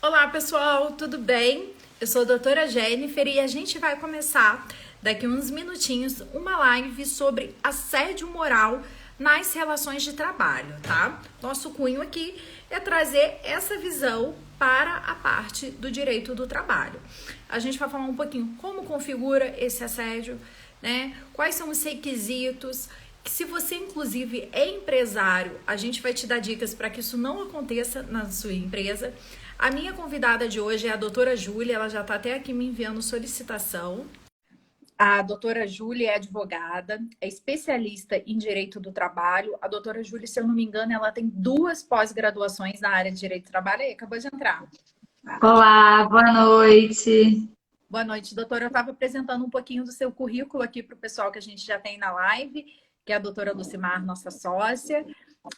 Olá, pessoal, tudo bem? Eu sou a doutora Jennifer e a gente vai começar daqui uns minutinhos uma live sobre assédio moral nas relações de trabalho, tá? Nosso cunho aqui é trazer essa visão para a parte do direito do trabalho. A gente vai falar um pouquinho como configura esse assédio, né? Quais são os requisitos. Se você, inclusive, é empresário, a gente vai te dar dicas para que isso não aconteça na sua empresa. A minha convidada de hoje é a doutora Júlia, ela já está até aqui me enviando solicitação. A doutora Júlia é advogada, é especialista em direito do trabalho. A doutora Júlia, se eu não me engano, ela tem 2 pós-graduações na área de direito do trabalho. Aí, acabou de entrar. Olá, boa noite. Boa noite, doutora. Eu estava apresentando um pouquinho do seu currículo aqui para o pessoal que a gente já tem na live, que é a doutora Lucimar, nossa sócia,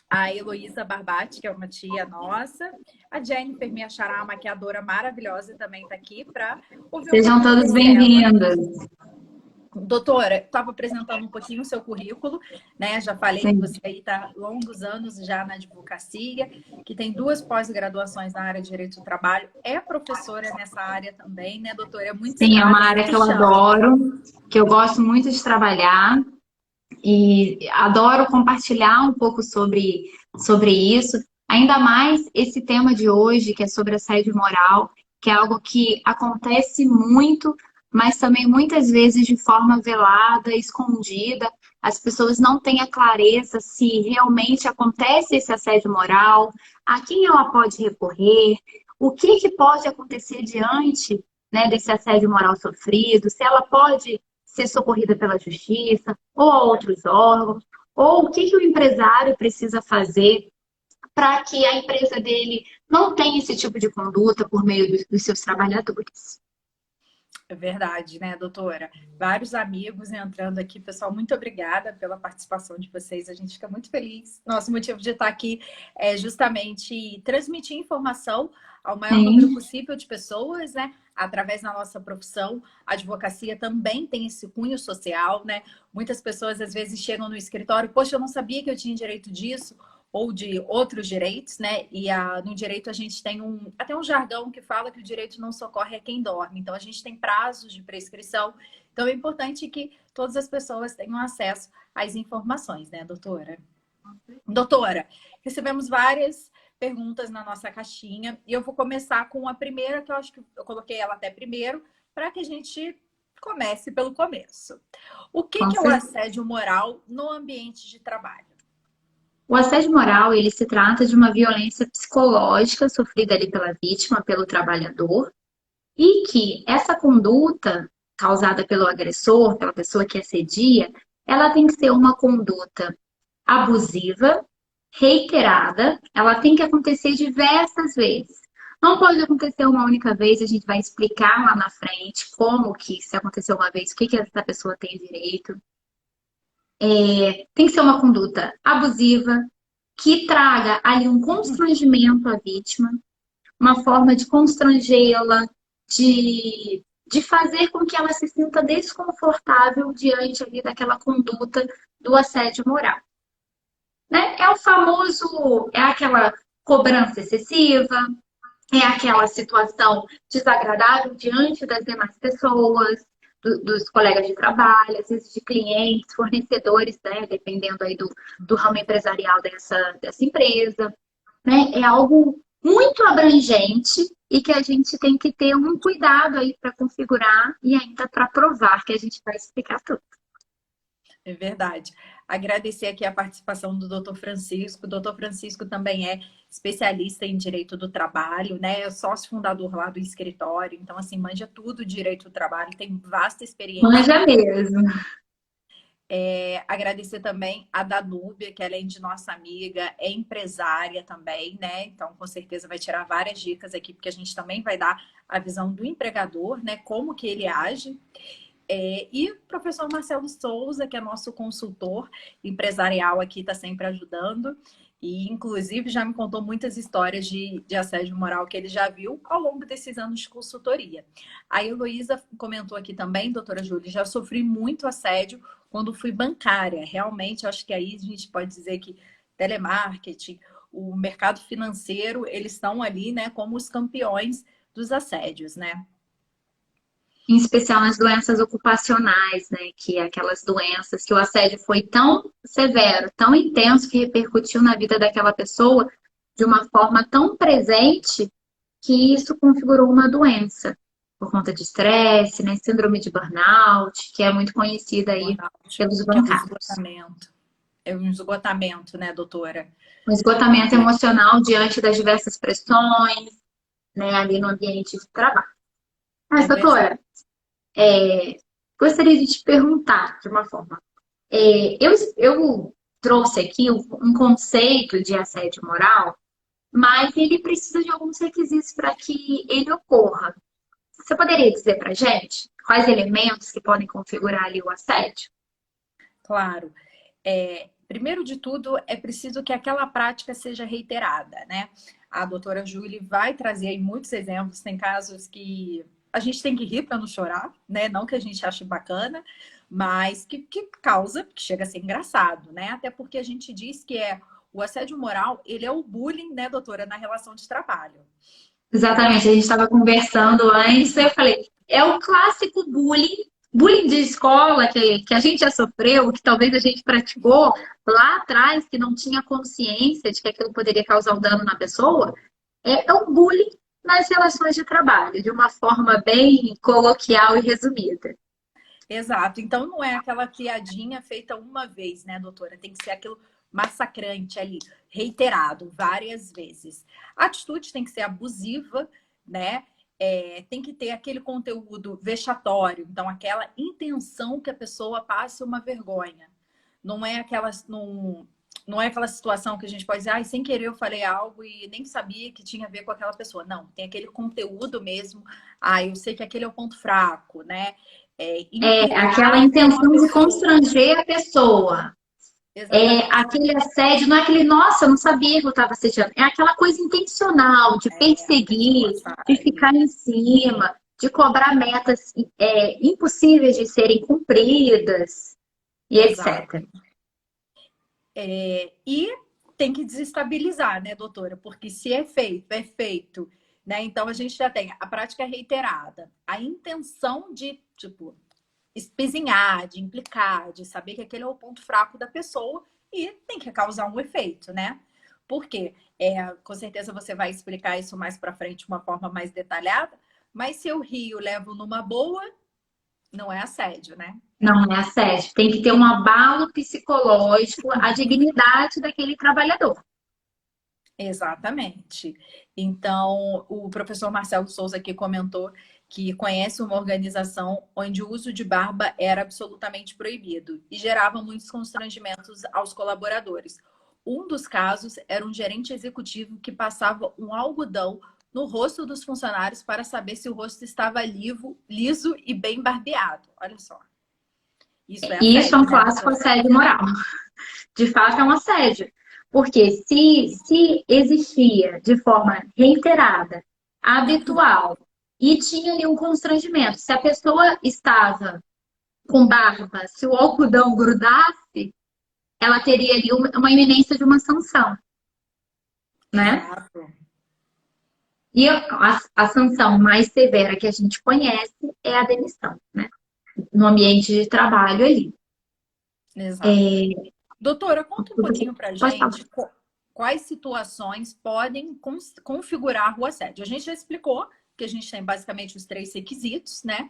a Heloísa Barbati, que é uma tia nossa, a Jennifer, minha xará, maquiadora maravilhosa, também está aqui para ouvir um Sejam pouquinho todos mais dela. bem-vindos. Doutora, estava apresentando um pouquinho o seu currículo, né? Já falei que Sim. você aí está longos anos já na advocacia, que tem 2 pós-graduações na área de direito do trabalho, é professora nessa área também, né, doutora? É muitas Sim, é uma áreas área que que eu chamam. adoro, que eu gosto muito de trabalhar e adoro compartilhar um pouco sobre isso. Ainda mais esse tema de hoje, que é sobre assédio moral, que é algo que acontece muito, mas também muitas vezes de forma velada, escondida. As pessoas não têm a clareza se realmente acontece esse assédio moral, a quem ela pode recorrer, o que pode acontecer diante, né, desse assédio moral sofrido, se ela pode ser socorrida pela justiça ou a outros órgãos, ou o que o empresário precisa fazer para que a empresa dele não tenha esse tipo de conduta por meio dos seus trabalhadores. É verdade, né, doutora? Vários amigos entrando aqui. Pessoal, muito obrigada pela participação de vocês. A gente fica muito feliz. Nosso motivo de estar aqui é justamente transmitir informação ao maior número Sim. possível de pessoas, né? Através da nossa profissão. A advocacia também tem esse cunho social, né? Muitas pessoas às vezes chegam no escritório, poxa, eu não sabia que eu tinha direito disso ou de outros direitos, né? E no direito a gente tem até um jargão que fala que o direito não socorre a quem dorme. Então a gente tem prazos de prescrição. Então é importante que todas as pessoas tenham acesso às informações, né, doutora? Doutora, recebemos várias perguntas na nossa caixinha e eu vou começar com a primeira, que eu acho que eu coloquei ela até primeiro, para que a gente comece pelo começo. O que Com que é o certeza. assédio moral no ambiente de trabalho? O assédio moral, ele se trata de uma violência psicológica sofrida ali pela vítima, pelo trabalhador, e que essa conduta causada pelo agressor, pela pessoa que assedia, ela tem que ser uma conduta abusiva, reiterada, ela tem que acontecer diversas vezes. Não pode acontecer uma única vez, a gente vai explicar lá na frente como que, se aconteceu uma vez, o que essa pessoa tem direito. Tem que ser uma conduta abusiva, que traga ali um constrangimento à vítima, uma forma de constrangê-la, de fazer com que ela se sinta desconfortável diante ali daquela conduta do assédio moral. Né? É o famoso, é aquela cobrança excessiva, é aquela situação desagradável diante das demais pessoas, dos colegas de trabalho, às vezes de clientes, fornecedores, né? Dependendo aí do ramo empresarial dessa empresa. Né? É algo muito abrangente e que a gente tem que ter um cuidado aí para configurar e ainda para provar, que a gente vai explicar tudo. É verdade. Agradecer aqui a participação do Dr. Francisco. O Dr. Francisco também é especialista em direito do trabalho, né? É sócio fundador lá do escritório. Então, assim, manja tudo de direito do trabalho, tem vasta experiência. Manja mesmo. Agradecer também a Danúbia, que além de nossa amiga, é empresária também, né? Então, com certeza vai tirar várias dicas aqui, porque a gente também vai dar a visão do empregador, né? Como que ele age. E o professor Marcelo Souza, que é nosso consultor empresarial aqui, está sempre ajudando. E, inclusive, já me contou muitas histórias de assédio moral que ele já viu ao longo desses anos de consultoria. A Heloísa comentou aqui também, doutora Júlia, já sofri muito assédio quando fui bancária. Realmente, acho que aí a gente pode dizer que telemarketing o mercado financeiro, eles estão ali, né, como os campeões dos assédios, né? Em especial nas doenças ocupacionais, né? Que é aquelas doenças que o assédio foi tão severo, tão intenso que repercutiu na vida daquela pessoa de uma forma tão presente que isso configurou uma doença por conta de estresse, né? Síndrome de burnout, que é muito conhecida aí Burnout, pelos que é o bancários. esgotamento. É um esgotamento, né, doutora? O esgotamento emocional diante das diversas pressões, né? Ali no ambiente de trabalho. Mas, É verdade. doutora, gostaria de te perguntar de uma forma. Eu trouxe aqui um conceito de assédio moral, mas ele precisa de alguns requisitos para que ele ocorra. Você poderia dizer para a gente quais elementos que podem configurar ali o assédio? Claro. Primeiro de tudo, é preciso que aquela prática seja reiterada, né? A doutora Julie vai trazer aí muitos exemplos. Tem casos que a gente tem que rir para não chorar, né? Não que a gente ache bacana, mas que causa, que chega a ser engraçado, né? Até porque a gente diz que o assédio moral, ele é o bullying, né, doutora, na relação de trabalho. Exatamente, a gente estava conversando antes, eu falei, é o clássico bullying de escola que a gente já sofreu, que talvez a gente praticou lá atrás, que não tinha consciência de que aquilo poderia causar um dano na pessoa, é o bullying nas relações de trabalho, de uma forma bem coloquial e resumida. Exato. Então não é aquela piadinha feita uma vez, né, doutora? Tem que ser aquilo massacrante ali, reiterado várias vezes. A atitude tem que ser abusiva, né? Tem que ter aquele conteúdo vexatório, então aquela intenção que a pessoa passe uma vergonha. Não é não é aquela situação que a gente pode dizer, sem querer eu falei algo e nem sabia que tinha a ver com aquela pessoa. Não, tem aquele conteúdo mesmo. Eu sei que aquele é o ponto fraco, né? Aquela Implicar com a intenção de pessoa. constranger a pessoa. Exatamente. Aquele assédio, não é aquele, nossa, eu não sabia que eu estava assediando. É aquela coisa intencional de A perseguir, pessoa de sabe. ficar em cima, de cobrar metas impossíveis de serem cumpridas e Exato. etc. E tem que desestabilizar, né, doutora? Porque se é feito, né? Então a gente já tem a prática reiterada, a intenção de, tipo, espezinhar, de implicar, de saber que aquele é o ponto fraco da pessoa e tem que causar um efeito, né? Por quê? Com certeza você vai explicar isso mais para frente de uma forma mais detalhada, mas se eu rio, levo numa boa, não é assédio, né? Não é assédio. Tem que ter um abalo psicológico à dignidade daquele trabalhador. Exatamente. Então, o professor Marcelo Souza aqui comentou que conhece uma organização onde o uso de barba era absolutamente proibido e gerava muitos constrangimentos aos colaboradores. Um dos casos era um gerente executivo que passava um algodão no rosto dos funcionários para saber se o rosto estava liso e bem barbeado. Olha só. Isso é Isso é um assédio, né, clássico doutora? assédio moral. De fato, é um assédio. Porque se existia de forma reiterada, habitual, e tinha ali um constrangimento, se a pessoa estava com barba, se o algodão grudasse, ela teria ali uma iminência de uma sanção, né? Exato. E a sanção mais severa que a gente conhece é a demissão, né? No ambiente de trabalho ali. Exato. Doutora, conta um pouquinho pra Pode falar. gente quais situações podem configurar o assédio. A gente já explicou que a gente tem basicamente os 3 requisitos, né?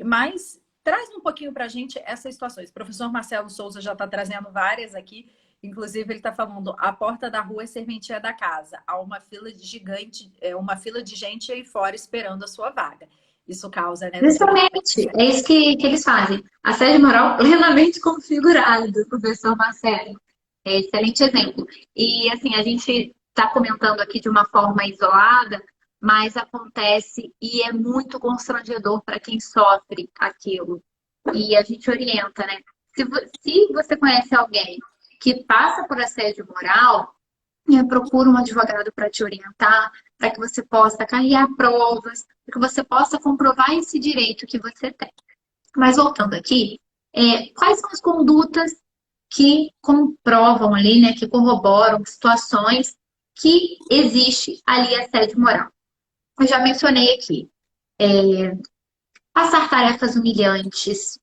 Mas traz um pouquinho pra gente essas situações. O professor Marcelo Souza já está trazendo várias aqui. Inclusive, ele está falando: a porta da rua é serventia da casa. Há uma fila de gigante, uma fila de gente aí fora esperando a sua vaga. Isso causa, né, doutora? Justamente, é isso que eles fazem. Assédio moral plenamente configurado, professor Marcelo. É excelente exemplo. E assim, a gente está comentando aqui de uma forma isolada, mas acontece e é muito constrangedor para quem sofre aquilo. E a gente orienta, né? Se você conhece alguém que passa por assédio moral, procura um advogado para te orientar, para que você possa carregar provas, para que você possa comprovar esse direito que você tem. Mas voltando aqui, quais são as condutas que comprovam ali, né, que corroboram situações que existe ali assédio moral. Eu já mencionei aqui. Passar tarefas humilhantes.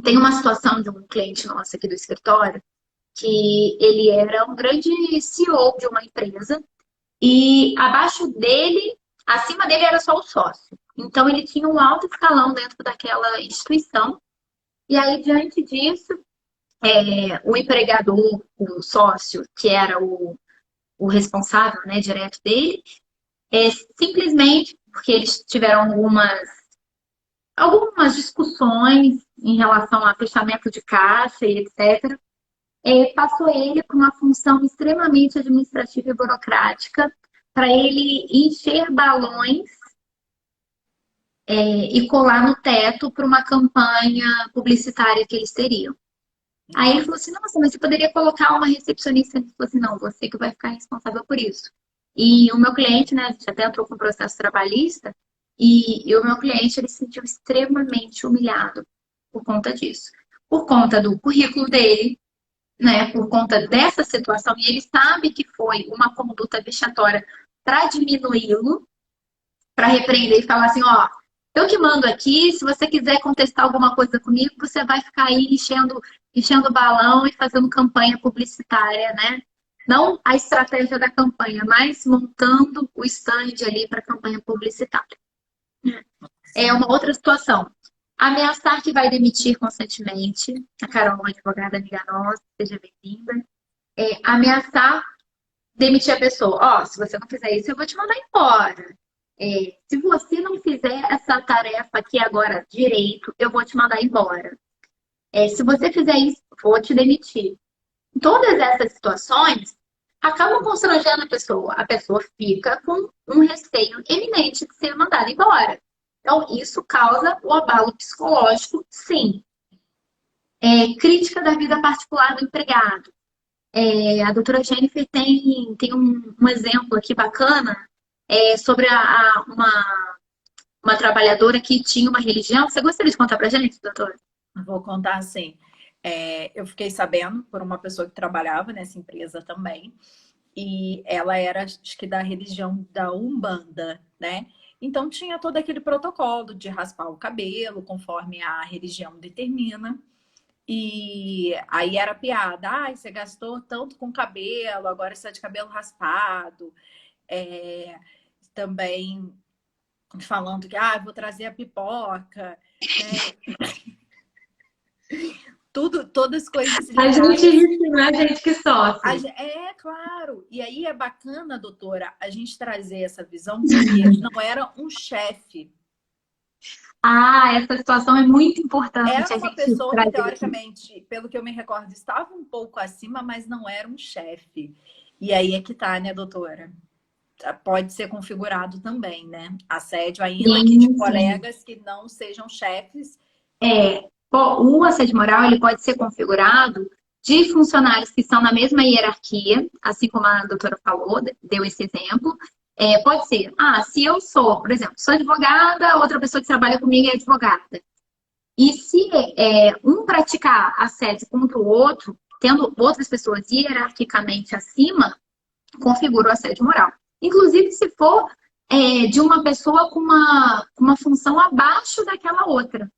Tem uma situação de um cliente nosso aqui do escritório que ele era um grande CEO de uma empresa e abaixo dele, acima dele era só o sócio. Então ele tinha um alto escalão dentro daquela instituição. E aí, diante disso, o empregador, o sócio, que era o responsável, né, direto dele, simplesmente porque eles tiveram algumas discussões em relação a fechamento de caixa e etc., passou ele para uma função extremamente administrativa e burocrática para ele encher balões e colar no teto para uma campanha publicitária que eles teriam. Aí ele falou assim, nossa, mas você poderia colocar uma recepcionista? Ele falou assim, não, você que vai ficar responsável por isso. E o meu cliente, né, a gente até entrou com um processo trabalhista, e o meu cliente, ele se sentiu extremamente humilhado por conta disso. Por conta do currículo dele, né, por conta dessa situação, e ele sabe que foi uma conduta vexatória para diminuí-lo, para repreender e falar assim, ó, eu que mando aqui, se você quiser contestar alguma coisa comigo, você vai ficar aí enchendo balão e fazendo campanha publicitária, né? Não a estratégia da campanha, mas montando o stand ali para campanha publicitária. É uma outra situação. Ameaçar que vai demitir constantemente. A Carol, uma advogada amiga nossa, seja bem-vinda. Ameaçar demitir a pessoa. Ó, se você não fizer isso, eu vou te mandar embora. Se você não fizer essa tarefa aqui agora direito, eu vou te mandar embora. Se você fizer isso, vou te demitir. Todas essas situações acabam constrangendo a pessoa. A pessoa fica com um receio eminente de ser mandada embora. Então, isso causa o abalo psicológico, sim. Crítica da vida particular do empregado. A doutora Jennifer tem um exemplo aqui bacana sobre uma trabalhadora que tinha uma religião. Você gostaria de contar pra gente, doutora? Vou contar assim. Eu fiquei sabendo por uma pessoa que trabalhava nessa empresa também, e ela era, acho que da religião da Umbanda, né? Então tinha todo aquele protocolo de raspar o cabelo conforme a religião determina. E aí era piada, você gastou tanto com cabelo, agora está de cabelo raspado. Também falando que vou trazer a pipoca, né? Todas coisas ligadas. A gente ri, não é a gente que sofre. Claro. E aí é bacana, doutora, a gente trazer essa visão, porque não era um chefe. Essa situação é muito importante. Era uma pessoa que, teoricamente, pelo que eu me recordo, estava um pouco acima, mas não era um chefe. E aí é que tá, né, doutora? Pode ser configurado também, né? Assédio, ainda que de colegas que não sejam chefes. O assédio moral ele pode ser configurado de funcionários que estão na mesma hierarquia, assim como a doutora falou, deu esse exemplo. Pode ser, se eu sou, por exemplo, sou advogada, outra pessoa que trabalha comigo é advogada. E se um praticar assédio contra o outro, tendo outras pessoas hierarquicamente acima, configura o assédio moral. Inclusive, se for de uma pessoa com uma função abaixo daquela outra.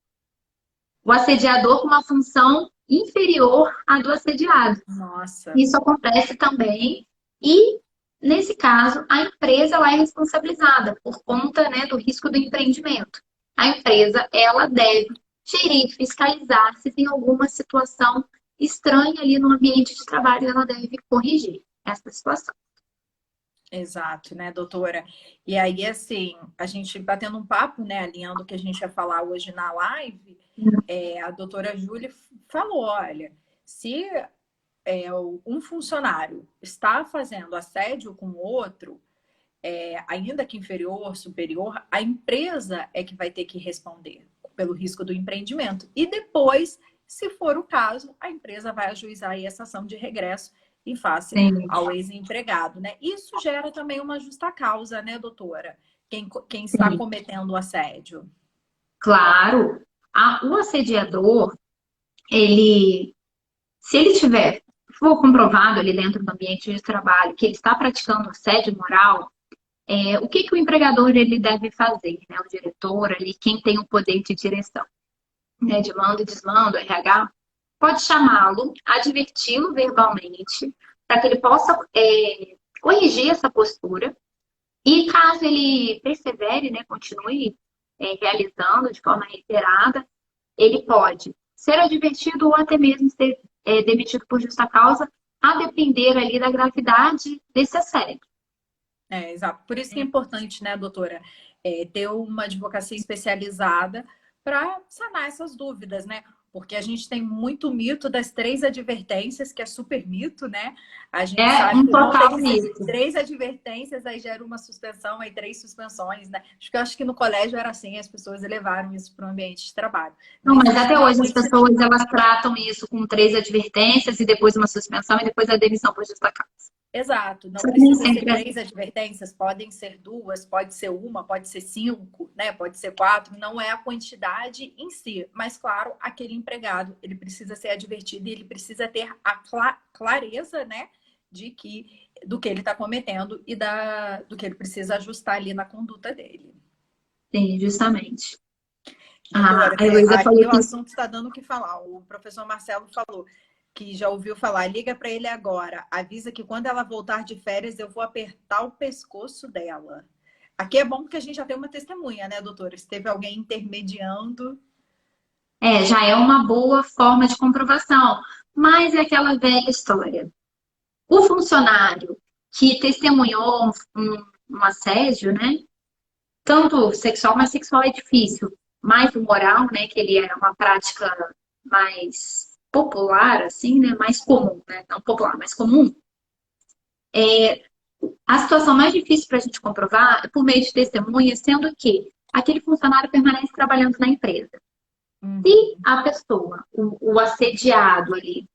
O assediador com uma função inferior à do assediado. Nossa. Isso acontece também. E, nesse caso, a empresa ela é responsabilizada por conta, né, do risco do empreendimento. A empresa ela deve gerir, fiscalizar se tem alguma situação estranha ali no ambiente de trabalho, ela deve corrigir essa situação. Exato, né, doutora? E aí, assim, a gente batendo um papo, né, alinhando o que a gente ia falar hoje na live, a doutora Júlia falou, olha, se um funcionário está fazendo assédio com o outro, ainda que inferior, superior, a empresa é que vai ter que responder pelo risco do empreendimento. E depois, se for o caso, a empresa vai ajuizar aí essa ação de regresso em face ao ex-empregado, né? Isso gera também uma justa causa, né, doutora? Quem está cometendo o assédio. Claro. O assediador, se ele estiver for comprovado ali dentro do ambiente de trabalho que ele está praticando assédio moral, o que que o empregador ele deve fazer, né? O diretor ali, quem tem o poder de direção, né? De mando e desmando, RH, pode chamá-lo, adverti-lo verbalmente, para que ele possa corrigir essa postura. E caso ele persevere, né, continue realizando de forma reiterada, ele pode ser advertido ou até mesmo ser demitido por justa causa, a depender ali da gravidade desse assédio. Exato. Por isso que é importante, né, doutora, ter uma advocacia especializada para sanar essas dúvidas, né? Porque a gente tem muito mito das 3 advertências, que é super mito, né? A gente sabe Um que não tem total que ser mito. 3 advertências, aí gera uma suspensão, aí 3 suspensões, né? Acho que no colégio era assim, as pessoas levaram isso para o ambiente de trabalho. Não, Não mas existe até uma hoje as quantidade. pessoas elas tratam isso com 3 advertências e depois uma suspensão e depois a demissão por justa causa. Exato, não Só que nem precisa ser sempre é assim. 3 advertências, podem ser 2, pode ser 1, pode ser 5, né? Pode ser 4, não é a quantidade em si, mas claro, aquele empregado, ele precisa ser advertido e ele precisa ter a clareza, né, do que ele está cometendo e do que ele precisa ajustar ali na conduta dele. Sim, justamente. Doutora, A Heloísa aqui falou o que assunto está dando o que falar. O professor Marcelo falou que já ouviu falar, liga para ele agora, avisa que quando ela voltar de férias eu vou apertar o pescoço dela. Aqui é bom porque a gente já tem uma testemunha, né, doutora? Se teve alguém intermediando. já é uma boa forma de comprovação, mas é aquela velha história. O funcionário que testemunhou um assédio, né? Tanto sexual, mas sexual é difícil. Mais o moral, né? Que ele é uma prática mais popular, assim, né? Mais comum, né? Não popular, mais comum. A situação mais difícil para a gente comprovar é por meio de testemunha, sendo que aquele funcionário permanece trabalhando na empresa. Se a pessoa, o assediado ali,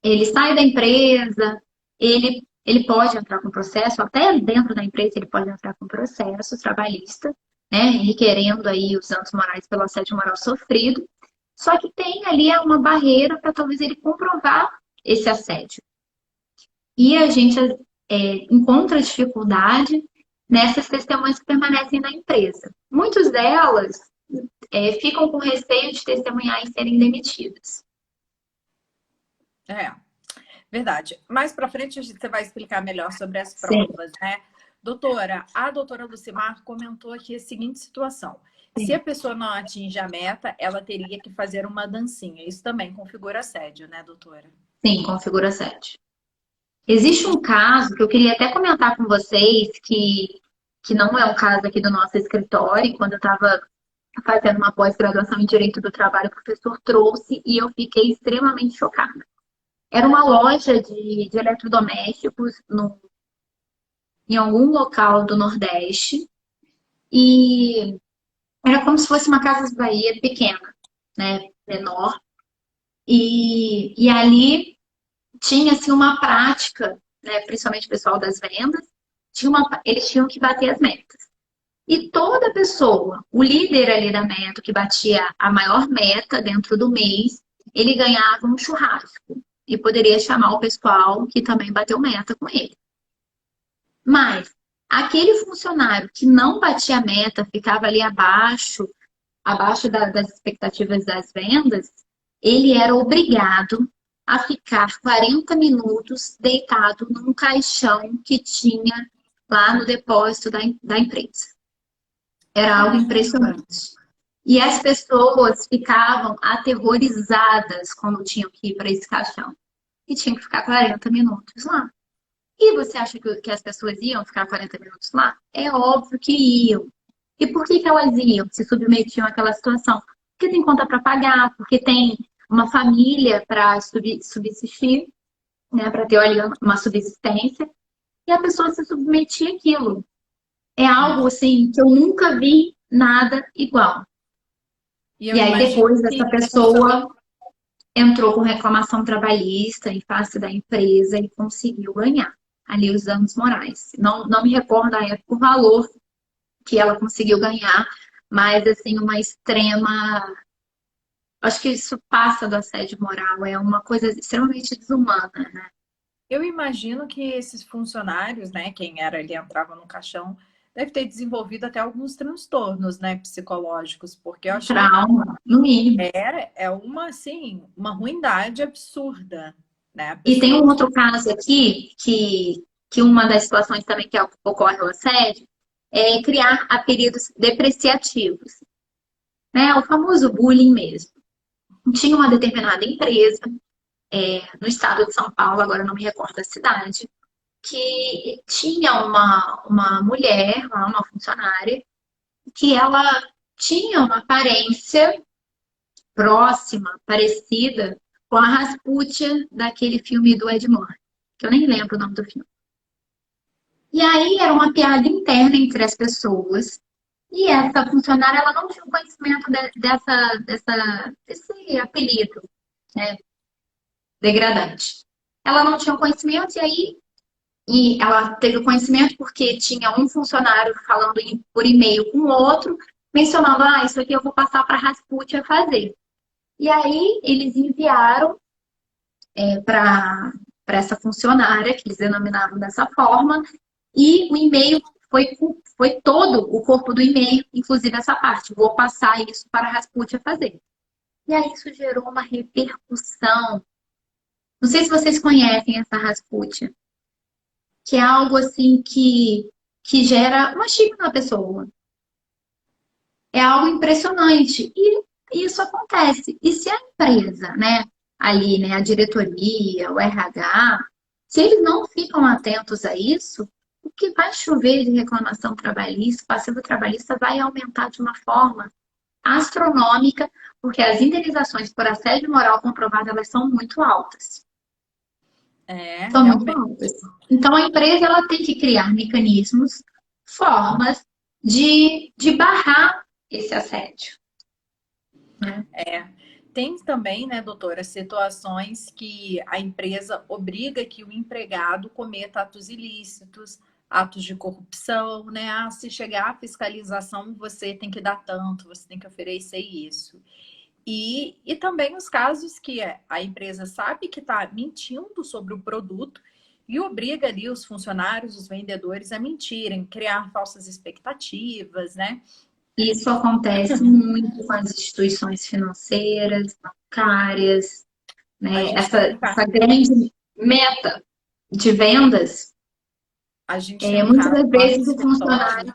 ele sai da empresa, ele pode entrar com processo, até dentro da empresa ele pode entrar com processo trabalhista, né, requerendo aí os danos morais pelo assédio moral sofrido. Só que tem ali uma barreira para talvez ele comprovar esse assédio. E a gente encontra dificuldade nessas testemunhas que permanecem na empresa. Muitas delas ficam com receio de testemunhar e serem demitidas. Verdade. Mais para frente você vai explicar melhor sobre as Sim. provas, né? Doutora, a doutora Lucimar comentou aqui a seguinte situação. Sim. Se a pessoa não atinge a meta, ela teria que fazer uma dancinha. Isso também configura assédio, né, doutora? Sim, configura assédio. Existe um caso que eu queria até comentar com vocês, que não é um caso aqui do nosso escritório. Quando eu estava fazendo uma pós-graduação em Direito do Trabalho, o professor trouxe e eu fiquei extremamente chocada. Era uma loja de eletrodomésticos em algum local do Nordeste e era como se fosse uma Casas Bahia pequena, né, menor. E ali tinha assim, uma prática, né, principalmente o pessoal das vendas, eles tinham que bater as metas. E toda pessoa, o líder ali da meta, que batia a maior meta dentro do mês, ele ganhava um churrasco. E poderia chamar o pessoal que também bateu meta com ele. Mas aquele funcionário que não batia a meta, ficava ali abaixo das expectativas das vendas, ele era obrigado a ficar 40 minutos deitado num caixão que tinha lá no depósito da empresa. Era algo impressionante. E as pessoas ficavam aterrorizadas quando tinham que ir para esse caixão. E tinham que ficar 40 minutos lá. E você acha que as pessoas iam ficar 40 minutos lá? É óbvio que iam. E por que elas iam, se submetiam àquela situação? Porque tem conta para pagar, porque tem uma família para subsistir, né, para ter ali uma subsistência. E a pessoa se submetia àquilo. É algo assim que eu nunca vi nada igual. E aí depois essa pessoa entrou com reclamação trabalhista em face da empresa e conseguiu ganhar ali os danos morais. Não me recordo a época o valor que ela conseguiu ganhar, mas assim, uma extrema Acho que isso passa do assédio moral, é uma coisa extremamente desumana, né? Eu imagino que esses funcionários, né, quem era ali entrava no caixão, deve ter desenvolvido até alguns transtornos, né, psicológicos, porque eu Um acho que trauma, no mínimo. é uma, assim, uma ruindade absurda, né, a E tem pessoa um que... outro caso aqui, que uma das situações também que ocorre o assédio, é criar apelidos depreciativos, né? O famoso bullying mesmo. Tinha uma determinada empresa, no estado de São Paulo, agora eu não me recordo da cidade, que tinha uma mulher lá, uma funcionária, que ela tinha uma aparência próxima, parecida com a Rasputia daquele filme do Ed Murphy, que eu nem lembro o nome do filme. E aí era uma piada interna entre as pessoas. E essa funcionária, ela não tinha o conhecimento desse apelido, né, degradante. Ela não tinha o conhecimento e ela teve o conhecimento porque tinha um funcionário falando por e-mail com o outro, mencionando, isso aqui eu vou passar para a Rasputia fazer. E aí eles enviaram para essa funcionária, que eles denominavam dessa forma, e o e-mail foi todo o corpo do e-mail, inclusive essa parte. Vou passar isso para a Rasputia fazer. E aí isso gerou uma repercussão. Não sei se vocês conhecem essa Rasputia, que é algo assim que gera uma estigma na pessoa. É algo impressionante. E isso acontece. E se a empresa, né, ali, né, a diretoria, o RH, se eles não ficam atentos a isso, o que vai chover de reclamação trabalhista, passivo trabalhista, vai aumentar de uma forma astronômica, porque as indenizações por assédio moral comprovado, elas são muito altas. É, São muito realmente, altas. Então, a empresa ela tem que criar mecanismos, formas de barrar esse assédio, né? é. Tem também, né, doutora, situações que a empresa obriga que o empregado cometa atos ilícitos, atos de corrupção, né? Ah, se chegar à fiscalização, você tem que dar tanto, você tem que oferecer isso. E também os casos que a empresa sabe que está mentindo sobre o produto e obriga ali os funcionários, os vendedores a mentirem, criar falsas expectativas, né? Isso acontece muito com as instituições financeiras, bancárias, A né? gente tem um Essa caso, grande meta de vendas, a gente tem um muitas caso das lá no vezes o escritório. funcionário.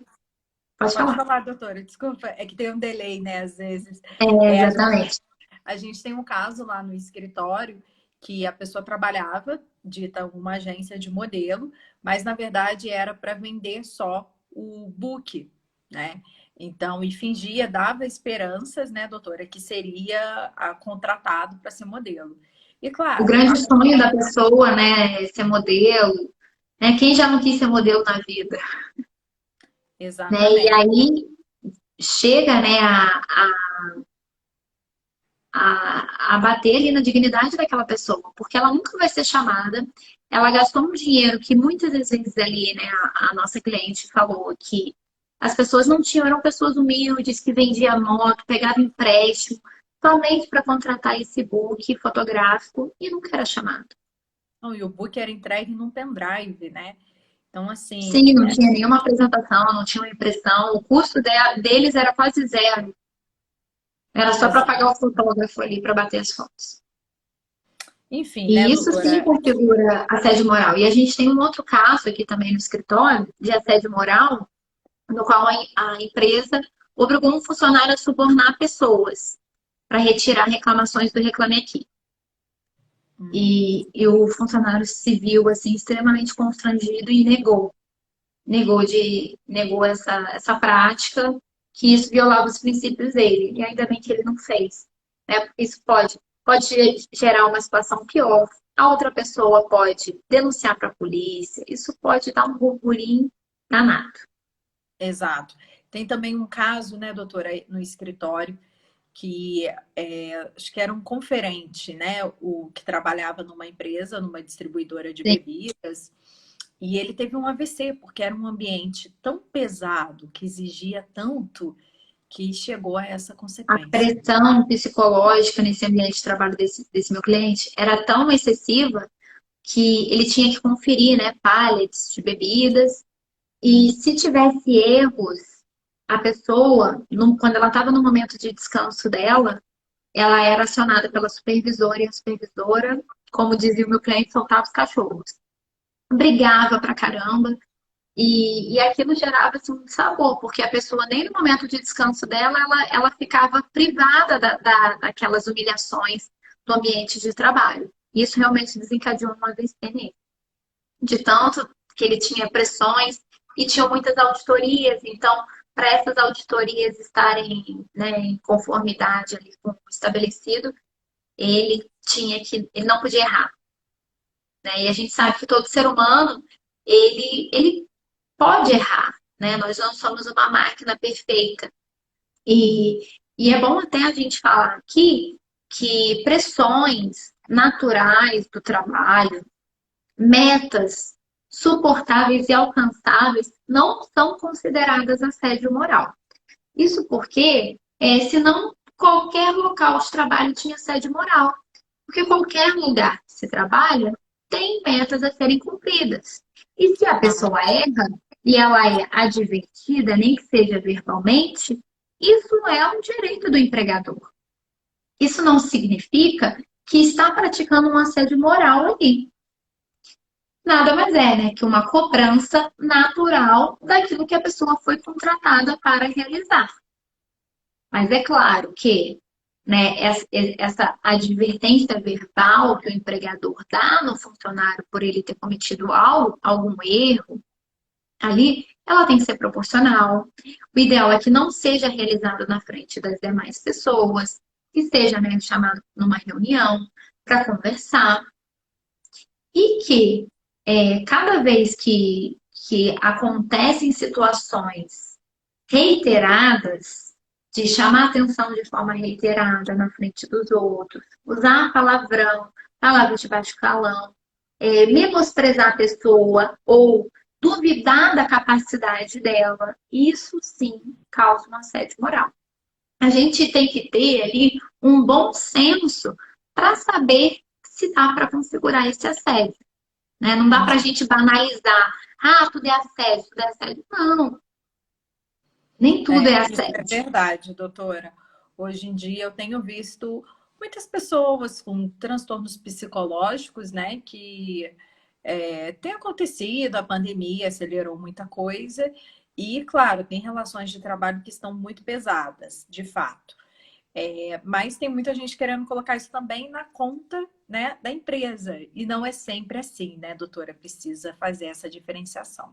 Pode Pode falar. falar, doutora, desculpa, é que tem um delay, né, às vezes. A gente, Exatamente. a gente tem um caso lá no escritório que a pessoa trabalhava, dita uma agência de modelo, mas na verdade era para vender só o book, né? Então, e fingia, dava esperanças, né, doutora, que seria contratado para ser modelo. E O claro, grande sonho da pessoa, né, é ser modelo, né? Quem já não quis ser modelo na vida, né? E exatamente, aí chega, né, a bater ali na dignidade daquela pessoa, porque ela nunca vai ser chamada. Ela gastou um dinheiro que muitas das vezes ali, né, a nossa cliente falou que as pessoas não tinham, eram pessoas humildes que vendiam moto, pegavam empréstimo, somente para contratar esse book fotográfico e nunca era chamado. não, e o book era entregue num pendrive, né? Então, assim, Sim, não tinha nenhuma apresentação, não tinha uma impressão, o custo deles era quase zero. Era só para pagar o fotógrafo ali para bater as fotos. enfim, né, E isso sim doutora? configura assédio moral. E a gente tem um outro caso aqui também no escritório de assédio moral, no qual a empresa obrigou um funcionário a subornar pessoas para retirar reclamações do Reclame Aqui. E o funcionário se viu assim, extremamente constrangido e negou essa prática, que isso violava os princípios dele. E ainda bem que ele não fez, né? Porque isso pode gerar uma situação pior. A outra pessoa pode denunciar para a polícia, isso pode dar um burburinho danado. Exato. Tem também um caso, né, doutora, no escritório, que acho que era um conferente, né, o que trabalhava numa empresa, numa distribuidora de Sim. bebidas, e ele teve um AVC, porque era um ambiente tão pesado, que exigia tanto, que chegou a essa A consequência. pressão psicológica nesse ambiente de trabalho desse meu cliente era tão excessiva que ele tinha que conferir, né, pallets de bebidas. E se tivesse erros, a pessoa, quando ela estava no momento de descanso dela, ela era acionada pela supervisora e a supervisora, como dizia o meu cliente, soltava os cachorros. Brigava pra caramba e aquilo gerava assim, um sabor, porque a pessoa nem no momento de descanso dela, ela ficava privada daquelas humilhações do ambiente de trabalho. Isso realmente desencadeou uma DSPN. De tanto que ele tinha pressões e tinham muitas auditorias, então, para essas auditorias estarem, né, em conformidade ali com o estabelecido, ele não podia errar, né? E a gente sabe que todo ser humano, ele pode errar, né? Nós não somos uma máquina perfeita. E, e é bom até a gente falar aqui que pressões naturais do trabalho, metas suportáveis e alcançáveis não são consideradas assédio moral. Isso porque, senão, qualquer local de trabalho tinha assédio moral. Porque qualquer lugar que se trabalha tem metas a serem cumpridas. E se a pessoa erra e ela é advertida, nem que seja verbalmente, isso é um direito do empregador. Isso não significa que está praticando um assédio moral ali. Nada mais é, né, que uma cobrança natural daquilo que a pessoa foi contratada para realizar. Mas é claro que, né, essa advertência verbal que o empregador dá no funcionário por ele ter cometido algum erro ali, ela tem que ser proporcional. O ideal é que não seja realizado na frente das demais pessoas, que seja, né, chamado numa reunião para conversar. E que cada vez que acontecem situações reiteradas, de chamar atenção de forma reiterada na frente dos outros, usar palavrão, palavras de baixo calão, menosprezar a pessoa ou duvidar da capacidade dela, isso sim causa um assédio moral. A gente tem que ter ali um bom senso para saber se dá para configurar esse assédio. Né? Não dá para a gente banalizar. Ah, tudo é assédio. Não, nem tudo é Isso é assédio. verdade, doutora. Hoje em dia eu tenho visto muitas pessoas com transtornos psicológicos, né, que tem acontecido, a pandemia acelerou muita coisa e, claro, tem relações de trabalho que estão muito pesadas, de fato. Mas tem muita gente querendo colocar isso também na conta, né, da empresa. E não é sempre assim, né, doutora? Precisa fazer essa diferenciação.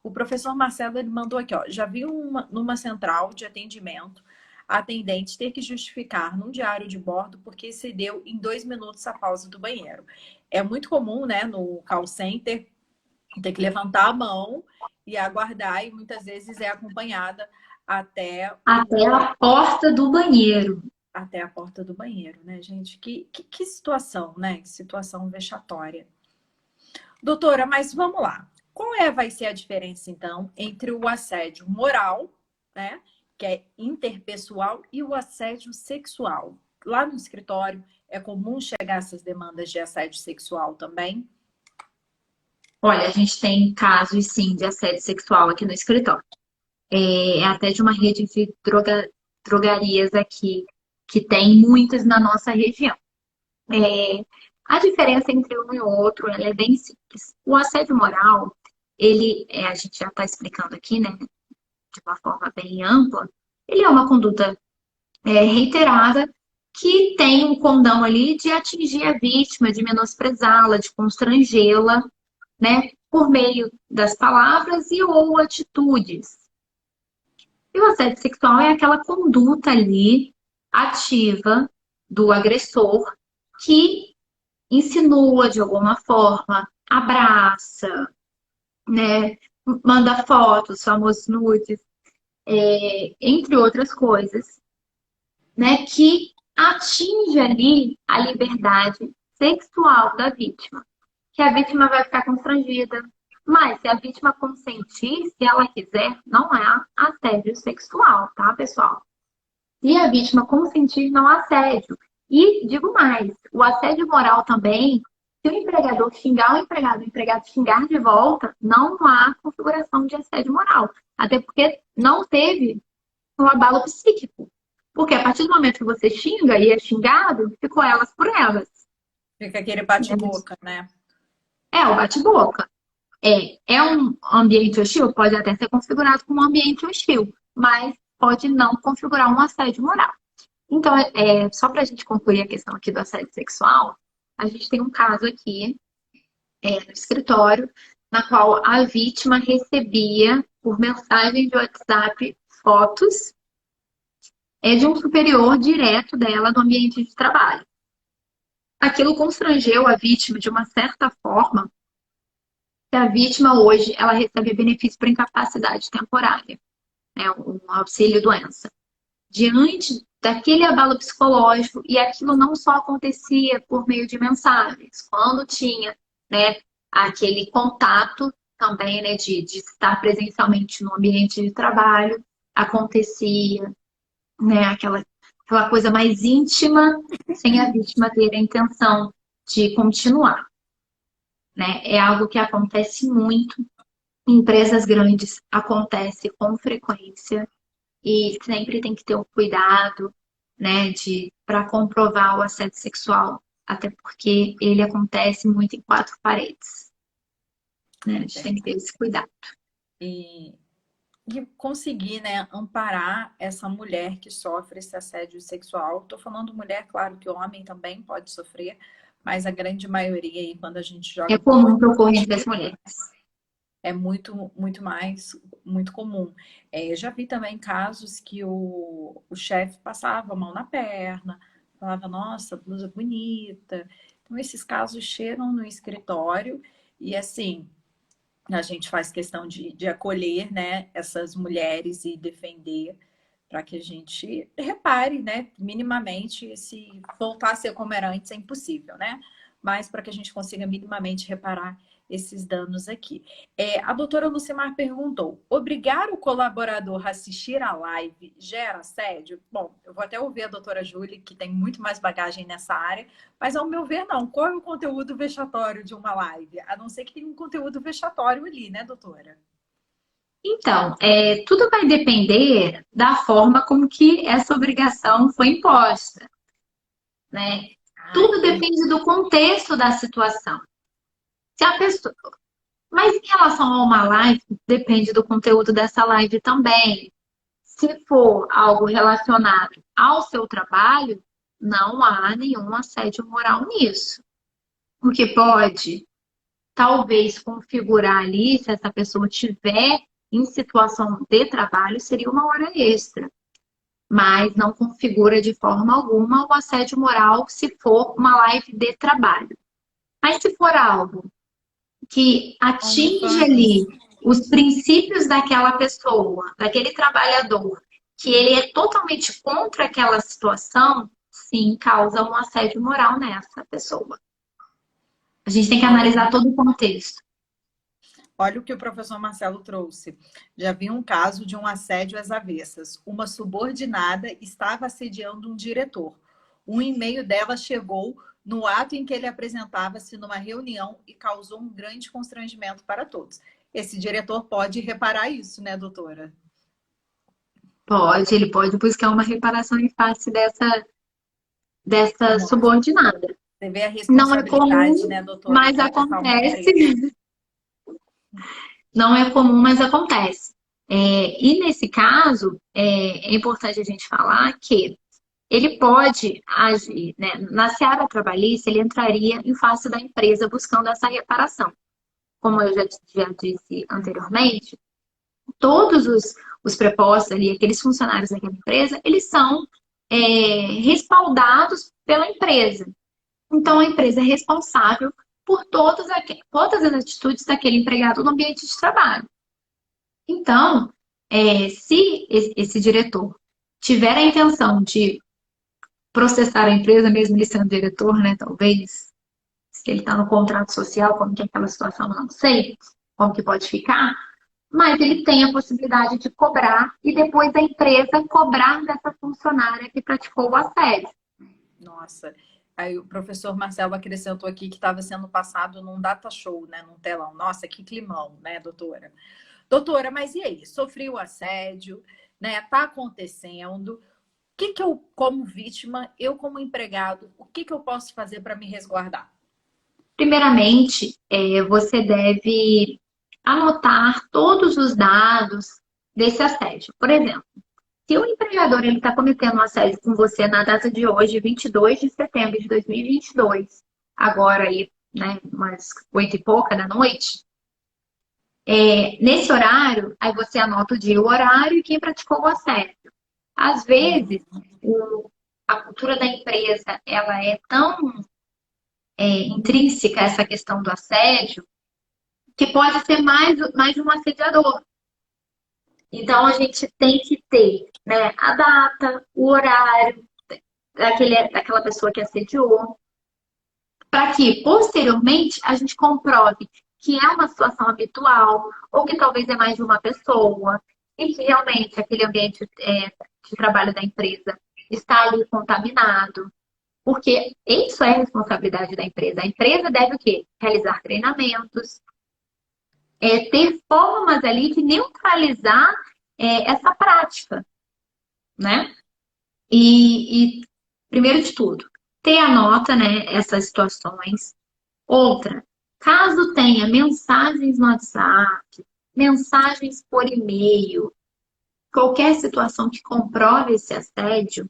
O professor Marcelo ele mandou aqui, ó, já viu numa central de atendimento a atendente ter que justificar num diário de bordo porque excedeu em 2 minutos a pausa do banheiro. É muito comum, né, no call center, ter que levantar a mão e aguardar, e muitas vezes é acompanhada até Até a porta do banheiro. até a porta do banheiro, né, gente? Que situação, né? Que situação vexatória. Doutora, mas vamos lá. Vai ser a diferença, então, entre o assédio moral, né? Que é interpessoal, e o assédio sexual? Lá no escritório, é comum chegar essas demandas de assédio sexual também? Olha, a gente tem casos, sim, de assédio sexual aqui no escritório. Até de uma rede de drogarias aqui, que tem muitas na nossa região. É, a diferença entre um e o outro, ela é bem simples. O assédio moral, a gente já está explicando aqui, né, de uma forma bem ampla, ele é uma conduta reiterada que tem um condão ali de atingir a vítima, de menosprezá-la, de constrangê-la, né, por meio das palavras e ou atitudes. E o assédio sexual é aquela conduta ali ativa do agressor que insinua de alguma forma, abraça, né, manda fotos, famosos nudes, entre outras coisas, né, que atinge ali a liberdade sexual da vítima. Que a vítima vai ficar constrangida. Mas se a vítima consentir, se ela quiser, não é assédio sexual, tá, pessoal? se a vítima consentir, não há assédio. E digo mais, o assédio moral também, se o empregador xingar o empregado xingar de volta, não há configuração de assédio moral. Até porque não teve um abalo psíquico. Porque a partir do momento que você xinga e é xingado, ficou elas por elas. Fica aquele bate-boca, né? É o bate-boca. É um ambiente hostil? Pode até ser configurado como um ambiente hostil, mas pode não configurar um assédio moral. Então, só para a gente concluir a questão aqui do assédio sexual, a gente tem um caso aqui no escritório, na qual a vítima recebia, por mensagem de WhatsApp, fotos de um superior direto dela no ambiente de trabalho. Aquilo constrangeu a vítima de uma certa forma, que a vítima hoje ela recebe benefício por incapacidade temporária, né, um auxílio-doença. Diante daquele abalo psicológico, e aquilo não só acontecia por meio de mensagens, quando tinha, né, aquele contato também, né, de estar presencialmente no ambiente de trabalho, acontecia, né, aquela coisa mais íntima, sem a vítima ter a intenção de continuar, né? É algo que acontece muito em empresas grandes, acontece com frequência e sempre tem que ter o cuidado, né, para comprovar o assédio sexual, até porque ele acontece muito em quatro paredes, né? A gente tem que ter esse cuidado. E conseguir, né, amparar essa mulher que sofre esse assédio sexual. Estou falando mulher, claro que o homem também pode sofrer, mas a grande maioria aí, quando a gente joga... É comum que ocorra entre as mulheres. É muito muito comum. Eu já vi também casos que o chefe passava a mão na perna, falava, nossa, blusa bonita. Então, esses casos chegam no escritório e, assim, a gente faz questão de acolher, né, essas mulheres e defender para que a gente repare, né, minimamente, se voltar a ser como era antes é impossível, né? Mas para que a gente consiga minimamente reparar esses danos aqui. A doutora Lucimar perguntou, obrigar o colaborador a assistir a live gera assédio? Bom, eu vou até ouvir a doutora Júlia, que tem muito mais bagagem nessa área, mas ao meu ver não. Qual é o conteúdo vexatório de uma live? A não ser que tenha um conteúdo vexatório ali, né, doutora? Então, tudo vai depender da forma como que essa obrigação foi imposta, né? Tudo depende do contexto da situação. Se a pessoa... Mas em relação a uma live, depende do conteúdo dessa live também. Se for algo relacionado ao seu trabalho, não há nenhum assédio moral nisso. O que pode, talvez, configurar ali, se essa pessoa tiver em situação de trabalho, seria uma hora extra. Mas não configura de forma alguma o assédio moral se for uma live de trabalho. Mas se for algo que atinge ali os princípios daquela pessoa, daquele trabalhador, que ele é totalmente contra aquela situação, sim, causa um assédio moral nessa pessoa. A gente tem que analisar todo o contexto. Olha o que o professor Marcelo trouxe. Já vi um caso de um assédio às avessas. Uma subordinada estava assediando um diretor. Um e-mail dela chegou no ato em que ele apresentava-se numa reunião e causou um grande constrangimento para todos. Esse diretor pode reparar isso, né, doutora? Pode, ele pode buscar uma reparação em face dessa subordinada. Você vê a responsabilidade, não é comum, né, doutora? Mas acontece. Não é comum, mas acontece. E nesse caso, é importante a gente falar que ele pode agir, né? Na seara trabalhista, ele entraria em face da empresa buscando essa reparação. Como eu já disse anteriormente, todos os prepostos ali, aqueles funcionários daquela empresa, eles são respaldados pela empresa. Então, a empresa é responsável por todas as atitudes daquele empregado no ambiente de trabalho. Então, se esse diretor tiver a intenção de processar a empresa, mesmo ele sendo diretor, né, talvez, se ele está no contrato social, como que é aquela situação, não sei como que pode ficar, mas ele tem a possibilidade de cobrar e depois a empresa cobrar dessa funcionária que praticou o assédio. Nossa, aí o professor Marcelo acrescentou aqui que estava sendo passado num data show, né, num telão. Nossa, que climão, né, doutora? Doutora, mas e aí? Sofri o assédio, né? Tá acontecendo. O que que eu, como vítima, eu como empregado, o que que eu posso fazer para me resguardar? Primeiramente, você deve anotar todos os dados desse assédio. Por exemplo, se o empregador está cometendo um assédio com você na data de hoje, 22 de setembro de 2022, agora aí, né, umas 8 e pouca da noite, nesse horário, aí você anota o dia e o horário e quem praticou o assédio. Às vezes, a cultura da empresa, ela é tão intrínseca, essa questão do assédio, que pode ser mais de um assediador. Então, a gente tem que ter, né, a data, o horário daquela pessoa que assediou, para que, posteriormente, a gente comprove que é uma situação habitual, ou que talvez é mais de uma pessoa, e que realmente aquele ambiente de trabalho da empresa está ali contaminado. Porque isso é responsabilidade da empresa. A empresa deve o quê? Realizar treinamentos, ter formas ali de neutralizar essa prática, né? E, primeiro de tudo, ter a nota, né, essas situações. Outra, caso tenha mensagens no WhatsApp, mensagens por e-mail, qualquer situação que comprove esse assédio,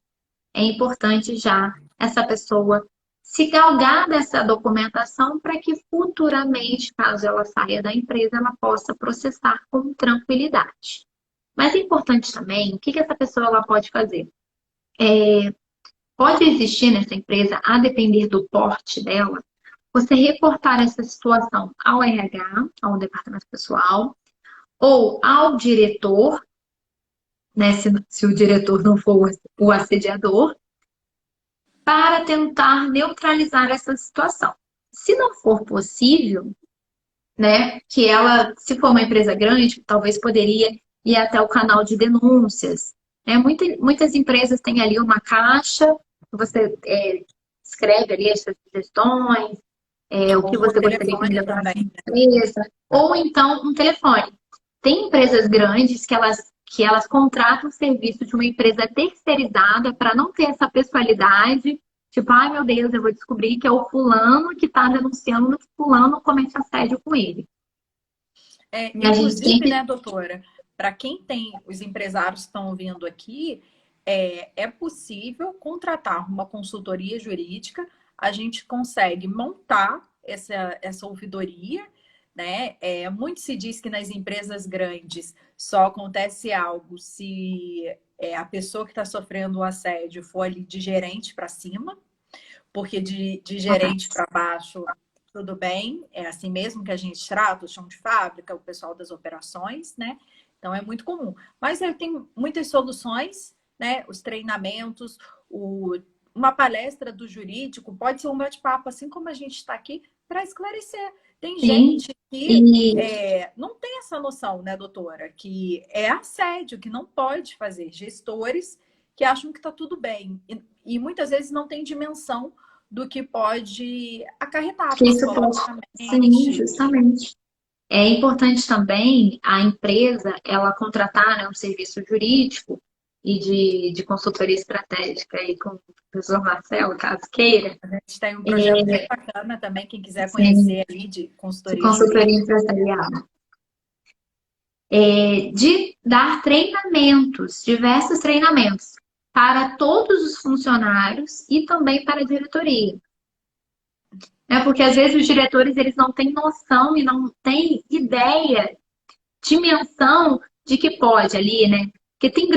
é importante já essa pessoa se galgar dessa documentação para que futuramente, caso ela saia da empresa, ela possa processar com tranquilidade. Mas é importante também, o que essa pessoa ela pode fazer? Pode existir nessa empresa, a depender do porte dela, você reportar essa situação ao RH, ao departamento pessoal, ou ao diretor, né, se o diretor não for o assediador, para tentar neutralizar essa situação. Se não for possível, né, que ela, se for uma empresa grande, talvez poderia ir até o canal de denúncias. Né? Muitas empresas têm ali uma caixa, você escreve ali as suas sugestões, o que você gostaria que melhorasse na empresa, ou então um telefone. Tem empresas grandes que elas contratam o serviço de uma empresa terceirizada para não ter essa pessoalidade. Tipo, ai meu Deus, eu vou descobrir que é o fulano que está denunciando que fulano comete assédio com ele. Inclusive, né, doutora, para quem tem, os empresários que estão ouvindo aqui, é possível contratar uma consultoria jurídica, a gente consegue montar essa ouvidoria, né? Muito se diz que nas empresas grandes só acontece algo se a pessoa que está sofrendo o assédio for ali de gerente para cima, porque de gerente para baixo, tudo bem, é assim mesmo que a gente trata, o chão de fábrica, o pessoal das operações, né? Então é muito comum. Mas ele tem muitas soluções, né? Os treinamentos, uma palestra do jurídico, pode ser um bate-papo, assim como a gente está aqui, para esclarecer. Tem gente que não tem essa noção, né, doutora? Que é assédio, que não pode fazer. Gestores que acham que está tudo bem. E muitas vezes não tem dimensão do que pode acarretar. Isso pode... Sim, justamente. É importante também a empresa ela contratar, né, um serviço jurídico e de consultoria estratégica aí com o professor Marcelo, caso queira. A gente tem um projeto bem bacana também, quem quiser conhecer ali de consultoria empresarial. De dar treinamentos, diversos treinamentos, para todos os funcionários e também para a diretoria. Porque às vezes os diretores eles não têm noção e não têm ideia, dimensão de que pode ali, né? Porque tem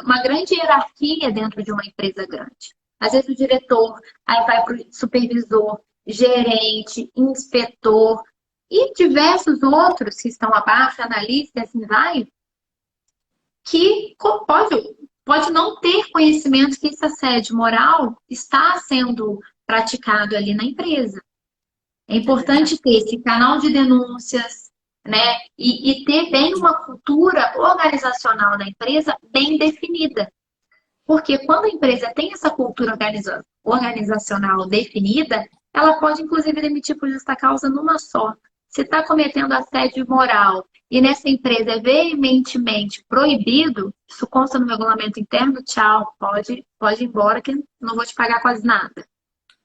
uma grande hierarquia dentro de uma empresa grande. Às vezes o diretor, aí vai para o supervisor, gerente, inspetor e diversos outros que estão abaixo, analista, assim vai, que pode não ter conhecimento que esse assédio moral está sendo praticado ali na empresa. É importante ter esse canal de denúncias, né? E ter bem uma cultura organizacional da empresa bem definida. Porque quando a empresa tem essa cultura organizacional definida, ela pode, inclusive, demitir por justa causa numa só. Se está cometendo assédio moral e nessa empresa é veementemente proibido, isso consta no regulamento interno, tchau, pode ir embora que não vou te pagar quase nada.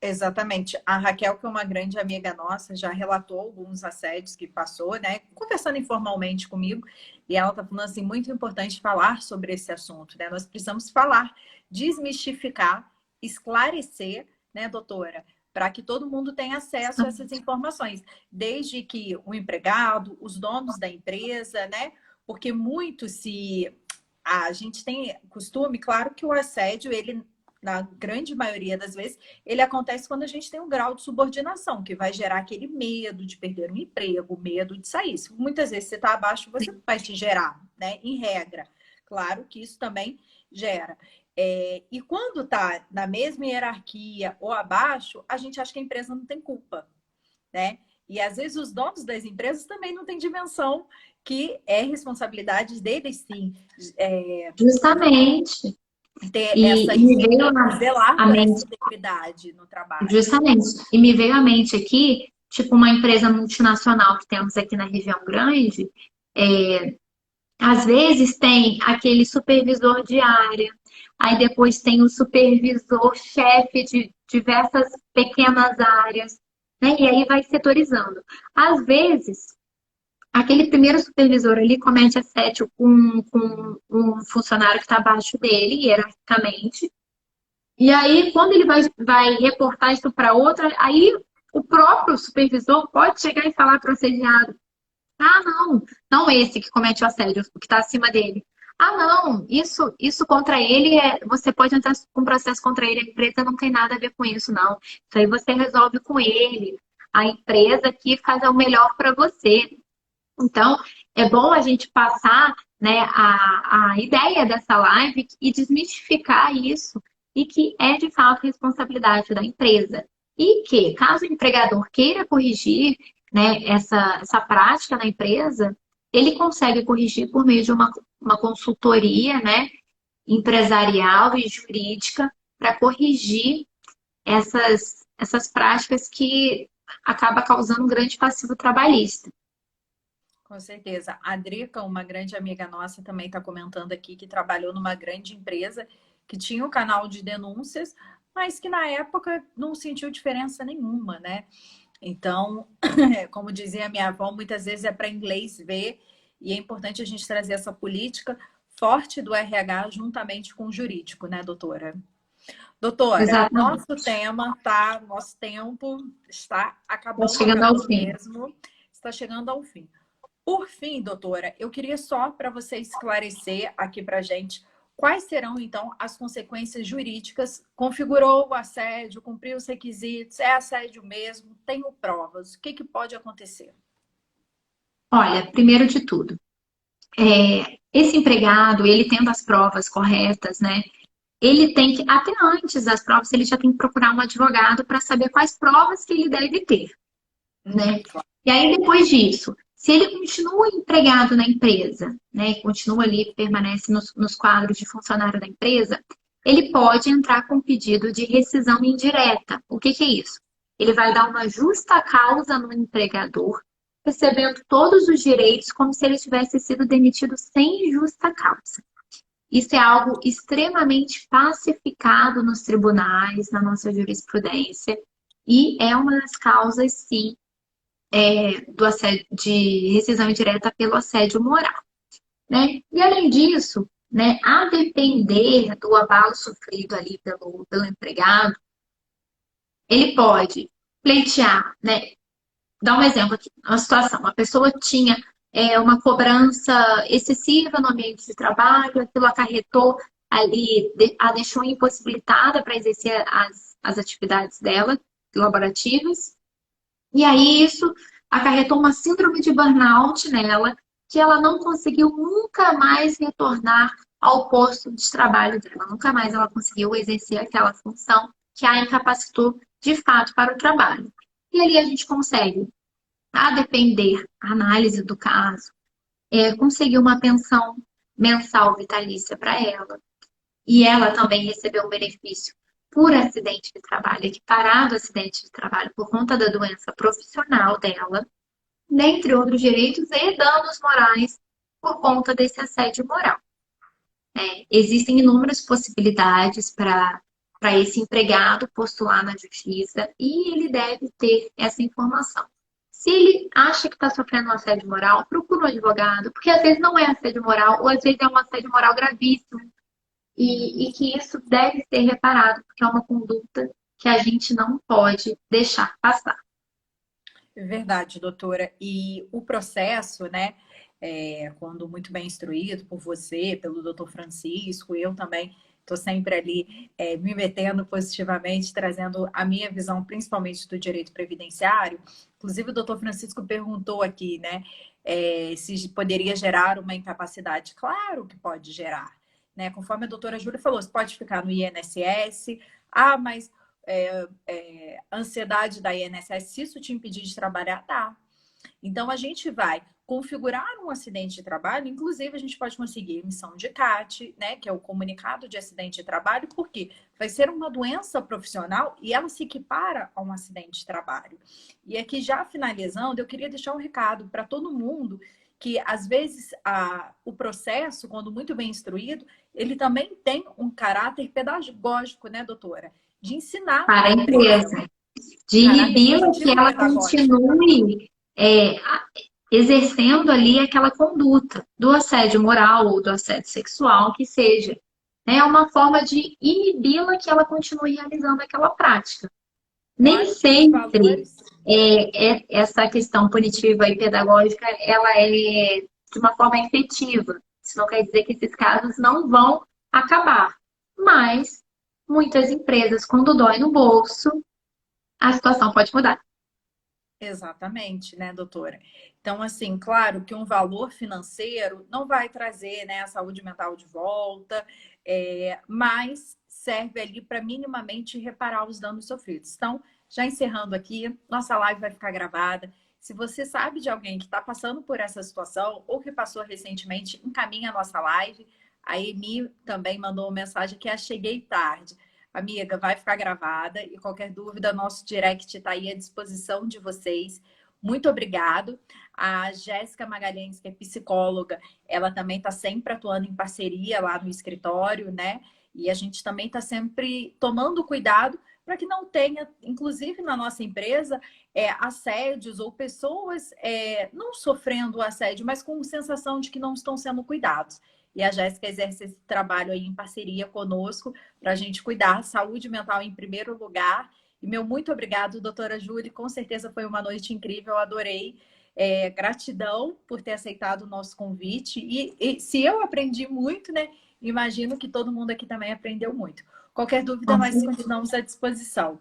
Exatamente. A Raquel, que é uma grande amiga nossa, já relatou alguns assédios que passou, né? Conversando informalmente comigo, e ela tá falando assim, muito importante falar sobre esse assunto, né? Nós precisamos falar, desmistificar, esclarecer, né, doutora? Para que todo mundo tenha acesso a essas informações, desde que o empregado, os donos da empresa, né? Porque muito se a gente tem costume, claro que o assédio, ele na grande maioria das vezes, ele acontece quando a gente tem um grau de subordinação, que vai gerar aquele medo de perder um emprego, medo de sair. Se muitas vezes você está abaixo, você vai te gerar, né? Em regra. Claro que isso também gera. E quando está na mesma hierarquia ou abaixo, a gente acha que a empresa não tem culpa, né? E às vezes os donos das empresas também não têm dimensão que é responsabilidade deles, sim. Justamente. Ter essa E me veio zelar à por essa mente, integridade no trabalho. justamente, e me veio à mente aqui, tipo uma empresa multinacional que temos aqui na região grande, é, às vezes tem aquele supervisor de área, aí depois tem o supervisor-chefe de diversas pequenas áreas, né? E aí vai setorizando. Às vezes, aquele primeiro supervisor ali comete assédio com um funcionário que está abaixo dele, hierarquicamente, e aí, quando ele vai reportar isso para outra, aí o próprio supervisor pode chegar e falar para o assediado: ah, não esse que comete o assédio, o que está acima dele. Ah, não, isso contra ele você pode entrar com um processo contra ele, a empresa não tem nada a ver com isso, não. Isso aí você resolve com ele, a empresa que faz o melhor para você. Então, é bom a gente passar, né, a ideia dessa live e desmistificar isso, e que é de fato responsabilidade da empresa. E que, caso o empregador queira corrigir, né, essa prática na empresa, ele consegue corrigir por meio de uma consultoria, né, empresarial e jurídica para corrigir essas práticas que acaba causando um grande passivo trabalhista. Com certeza. A Drica, uma grande amiga nossa, também está comentando aqui que trabalhou numa grande empresa que tinha um canal de denúncias, mas que na época não sentiu diferença nenhuma, né? Então, como dizia a minha avó, muitas vezes é para inglês ver, e é importante a gente trazer essa política forte do RH juntamente com o jurídico, né, doutora? Doutora, Exatamente. nosso tempo está Está acabando, chegando ao acabando fim. mesmo, está chegando ao fim. Por fim, doutora, eu queria só para você esclarecer aqui para a gente quais serão, então, as consequências jurídicas. Configurou o assédio, cumpriu os requisitos, é assédio mesmo, tenho provas. O que, que pode acontecer? Olha, primeiro de tudo, esse empregado, ele tendo as provas corretas, né? Ele tem que, até antes das provas, ele já tem que procurar um advogado para saber quais provas que ele deve ter, né? Claro. E aí, depois disso, se ele continua empregado na empresa, né? Continua ali, permanece nos quadros de funcionário da empresa, ele pode entrar com pedido de rescisão indireta. O que que é isso? Ele vai dar uma justa causa no empregador, recebendo todos os direitos como se ele tivesse sido demitido sem justa causa. Isso é algo extremamente pacificado nos tribunais, na nossa jurisprudência, e é uma das causas, sim, do assédio, de rescisão indireta pelo assédio moral, né? E além disso, né, a depender do abalo sofrido ali pelo empregado, ele pode pleitear, né? Dar um exemplo aqui, uma situação, uma pessoa tinha uma cobrança excessiva no ambiente de trabalho, aquilo acarretou ali, a deixou impossibilitada para exercer as atividades dela, laborativas, e aí isso acarretou uma síndrome de burnout nela, que ela não conseguiu nunca mais retornar ao posto de trabalho dela, nunca mais ela conseguiu exercer aquela função que a incapacitou de fato para o trabalho. E ali a gente consegue a depender a análise do caso, conseguir uma pensão mensal vitalícia para ela. E ela também recebeu um benefício por acidente de trabalho, equiparado ao acidente de trabalho por conta da doença profissional dela, dentre outros direitos e danos morais por conta desse assédio moral. Existem inúmeras possibilidades para esse empregado postular na justiça e ele deve ter essa informação. Se ele acha que está sofrendo um assédio moral, procura um advogado, porque às vezes não é assédio moral, ou às vezes é um assédio moral gravíssimo, e que isso deve ser reparado, porque é uma conduta que a gente não pode deixar passar. É verdade, doutora. E o processo, né, quando muito bem instruído por você, pelo doutor Francisco, eu também estou sempre ali me metendo positivamente, trazendo a minha visão, principalmente do direito previdenciário. Inclusive, o doutor Francisco perguntou aqui, né, se poderia gerar uma incapacidade. Claro que pode gerar, né? Conforme a doutora Júlia falou, você pode ficar no INSS, mas ansiedade da INSS, se isso te impedir de trabalhar, dá. Então, a gente vai configurar um acidente de trabalho, inclusive a gente pode conseguir emissão de CAT, né, que é o comunicado de acidente de trabalho, porque vai ser uma doença profissional e ela se equipara a um acidente de trabalho. E aqui, já finalizando, eu queria deixar um recado para todo mundo que, às vezes, o processo, quando muito bem instruído, ele também tem um caráter pedagógico, né, doutora? De ensinar Para a empresa, de inibir que ela continue exercendo ali aquela conduta do assédio moral ou do assédio sexual, que seja. É uma forma de inibi-la que ela continue realizando aquela prática. Nem sempre essa questão punitiva e pedagógica ela é de uma forma efetiva. Isso não quer dizer que esses casos não vão acabar. Mas muitas empresas, quando dói no bolso, a situação pode mudar. Exatamente, né, doutora? Então, assim, claro que um valor financeiro não vai trazer, né, a saúde mental de volta, mas serve ali para minimamente reparar os danos sofridos. Então, já encerrando aqui, nossa live vai ficar gravada. Se você sabe de alguém que está passando por essa situação ou que passou recentemente, encaminha a nossa live. A Emi também mandou uma mensagem que cheguei tarde. Amiga, vai ficar gravada e qualquer dúvida, nosso direct está aí à disposição de vocês. Muito obrigado. A Jéssica Magalhães, que é psicóloga, ela também está sempre atuando em parceria lá no escritório, né? E a gente também está sempre tomando cuidado para que não tenha, inclusive na nossa empresa, assédios ou pessoas não sofrendo assédio, mas com sensação de que não estão sendo cuidados. E a Jéssica exerce esse trabalho aí em parceria conosco para a gente cuidar, saúde mental em primeiro lugar. E meu muito obrigado, doutora Júlia. Com certeza foi uma noite incrível, eu adorei. Gratidão por ter aceitado o nosso convite. E se eu aprendi muito, né? Imagino que todo mundo aqui também aprendeu muito. Qualquer dúvida, nós continuamos à disposição.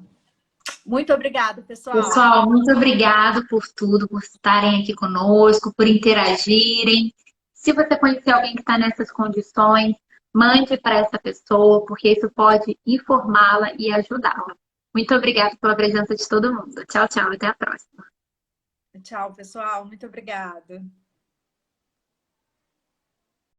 Muito obrigada, pessoal. Pessoal, muito obrigado por tudo, por estarem aqui conosco, por interagirem. Se você conhecer alguém que está nessas condições, mande para essa pessoa, porque isso pode informá-la e ajudá-la. Muito obrigada pela presença de todo mundo. Tchau, tchau. Até a próxima. Tchau, pessoal. Muito obrigada.